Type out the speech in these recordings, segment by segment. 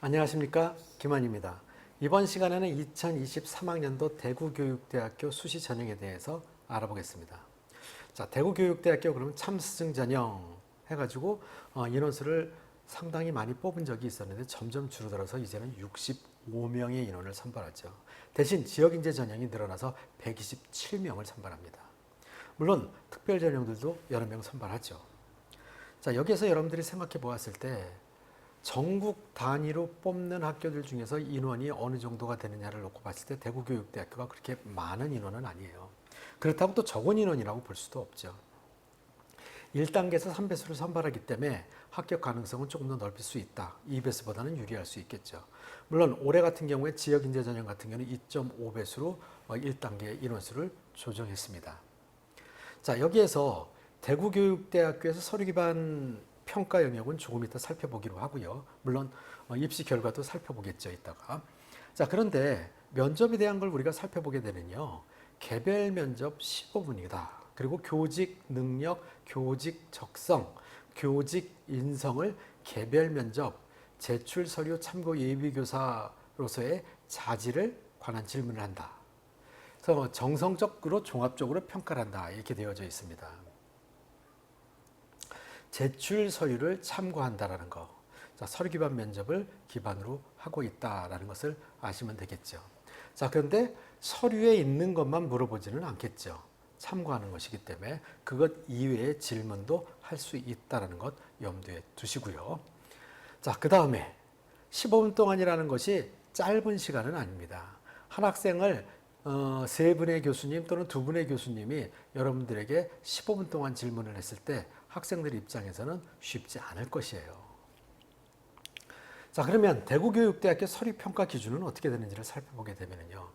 안녕하십니까, 김환입니다. 이번 시간에는 2023학년도 대구교육대학교 수시 전형에 대해서 알아보겠습니다. 자, 대구교육대학교 그러면 참수능 전형 해가지고 인원수를 상당히 많이 뽑은 적이 있었는데 점점 줄어들어서 이제는 65명의 인원을 선발하죠. 대신 지역인재 전형이 늘어나서 127명을 선발합니다. 물론 특별 전형들도 여러 명 선발하죠. 자, 여기에서 여러분들이 생각해 보았을 때 전국 단위로 뽑는 학교들 중에서 인원이 어느 정도가 되느냐를 놓고 봤을 때 대구교육대학교가 그렇게 많은 인원은 아니에요. 그렇다고 또 적은 인원이라고 볼 수도 없죠. 1단계에서 3배수를 선발하기 때문에 합격 가능성은 조금 더 넓힐 수 있다. 2배수보다는 유리할 수 있겠죠. 물론 올해 같은 경우에 지역인재 전형 같은 경우는 2.5배수로 1단계 인원수를 조정했습니다. 자, 여기에서 대구교육대학교에서 서류 기반 평가 영역은 조금 이따 살펴보기로 하고요. 물론 입시 결과도 살펴보겠죠, 이따가. 자, 그런데 면접에 대한 걸 우리가 살펴보게 되면요. 개별 면접 15분이다. 그리고 교직 능력, 교직 적성, 교직 인성을 개별 면접, 제출 서류 참고 예비교사로서의 자질을 관한 질문을 한다. 그래서 정성적으로 종합적으로 평가를 한다. 이렇게 되어져 있습니다. 제출 서류를 참고한다라는 거. 자, 서류 기반 면접을 기반으로 하고 있다라는 것을 아시면 되겠죠. 자, 그런데 서류에 있는 것만 물어보지는 않겠죠. 참고하는 것이기 때문에 그것 이외의 질문도 할 수 있다라는 것 염두에 두시고요. 자, 그 다음에 15분 동안이라는 것이 짧은 시간은 아닙니다. 한 학생을 세 분의 교수님 또는 두 분의 교수님이 여러분들에게 15분 동안 질문을 했을 때 학생들 입장에서는 쉽지 않을 것이에요. 자, 그러면 대구교육대학교 서류평가 기준은 어떻게 되는지를 살펴보게 되면요.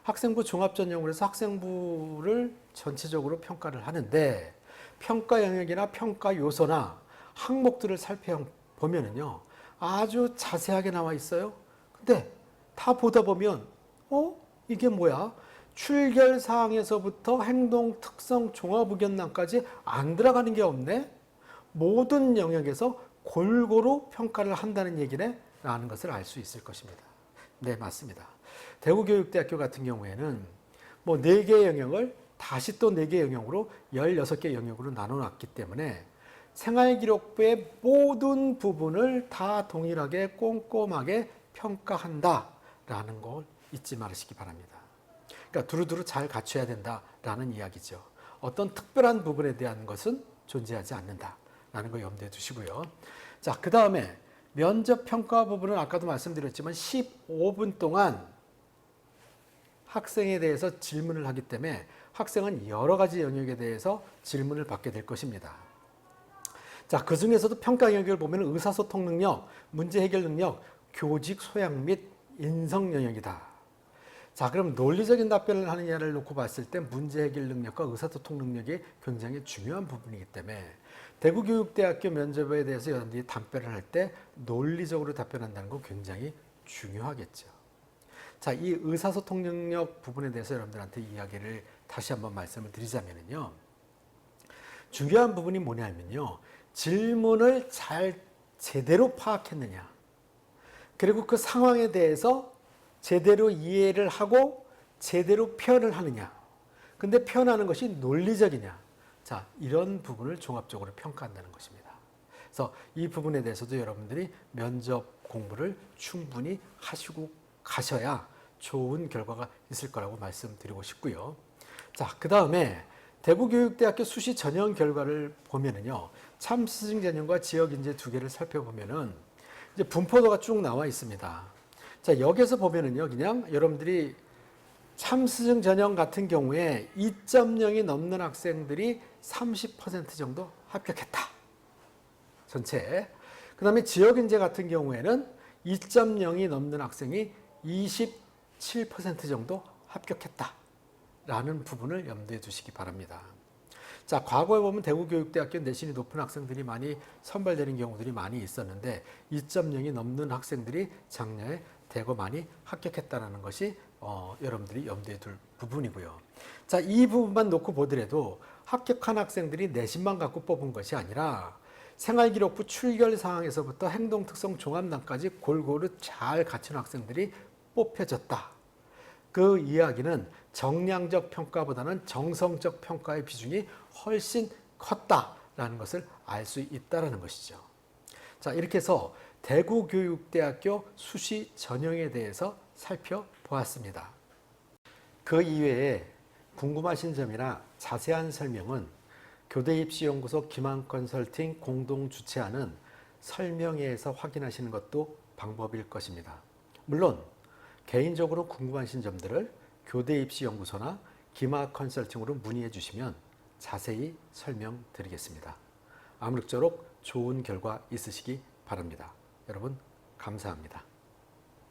학생부 종합전형으로 해서 학생부를 전체적으로 평가를 하는데 평가 영역이나 평가 요소나 항목들을 살펴보면요. 아주 자세하게 나와 있어요. 근데 다 보다 보면 이게 뭐야? 출결 사항에서부터 행동 특성 종합 의견란까지 안 들어가는 게 없네? 모든 영역에서 골고루 평가를 한다는 얘기네? 라는 것을 알 수 있을 것입니다. 네, 맞습니다. 대구교육대학교 같은 경우에는 뭐 4개 영역을 다시 또 4개 영역으로 16개 영역으로 나눠놨기 때문에 생활기록부의 모든 부분을 다 동일하게 꼼꼼하게 평가한다라는 걸 잊지 말으시기 바랍니다. 그러니까 두루두루 잘 갖춰야 된다라는 이야기죠. 어떤 특별한 부분에 대한 것은 존재하지 않는다라는 거 염두에 두시고요. 자, 그 다음에 면접 평가 부분은 아까도 말씀드렸지만 15분 동안 학생에 대해서 질문을 하기 때문에 학생은 여러 가지 영역에 대해서 질문을 받게 될 것입니다. 자, 그 중에서도 평가 영역을 보면 의사소통 능력, 문제 해결 능력, 교직 소양 및 인성 영역이다. 자, 그럼 논리적인 답변을 하느냐를 놓고 봤을 때 문제 해결 능력과 의사소통 능력이 굉장히 중요한 부분이기 때문에 대구교육대학교 면접에 대해서 여러분들이 답변을 할 때 논리적으로 답변한다는 건 굉장히 중요하겠죠. 자, 이 의사소통 능력 부분에 대해서 여러분들한테 이야기를 다시 한번 말씀을 드리자면요. 중요한 부분이 뭐냐면요. 질문을 잘 제대로 파악했느냐. 그리고 그 상황에 대해서 제대로 이해를 하고 제대로 표현을 하느냐. 근데 표현하는 것이 논리적이냐. 자, 이런 부분을 종합적으로 평가한다는 것입니다. 그래서 이 부분에 대해서도 여러분들이 면접 공부를 충분히 하시고 가셔야 좋은 결과가 있을 거라고 말씀드리고 싶고요. 자, 그 다음에 대구교육대학교 수시 전형 결과를 보면은요. 참수능 전형과 지역인재 2개를 살펴보면은 이제 분포도가 쭉 나와 있습니다. 자, 여기서 보면은요, 그냥 여러분들이 참수능 전형 같은 경우에 2.0이 넘는 학생들이 30% 정도 합격했다. 전체. 그 다음에 지역인재 같은 경우에는 2.0이 넘는 학생이 27% 정도 합격했다. 라는 부분을 염두에 두시기 바랍니다. 자, 과거에 보면 대구교육대학교 내신이 높은 학생들이 많이 선발되는 경우들이 많이 있었는데 2.0이 넘는 학생들이 작년에 대거 많이 합격했다는 것이 여러분들이 염두에 둘 부분이고요. 자, 이 부분만 놓고 보더라도 합격한 학생들이 내신만 갖고 뽑은 것이 아니라 생활기록부 출결 사항에서부터 행동특성 종합단까지 골고루 잘 갖춘 학생들이 뽑혀졌다. 그 이야기는 정량적 평가보다는 정성적 평가의 비중이 훨씬 컸다라는 것을 알 수 있다는 것이죠. 자, 이렇게 해서 대구교육대학교 수시 전형에 대해서 살펴보았습니다. 그 이외에 궁금하신 점이나 자세한 설명은 교대입시연구소 김한컨설팅 공동 주최하는 설명회에서 확인하시는 것도 방법일 것입니다. 물론 개인적으로 궁금하신 점들을 교대입시연구소나 김한컨설팅으로 문의해 주시면 자세히 설명드리겠습니다. 아무쪼록 좋은 결과 있으시기 바랍니다. 여러분 감사합니다.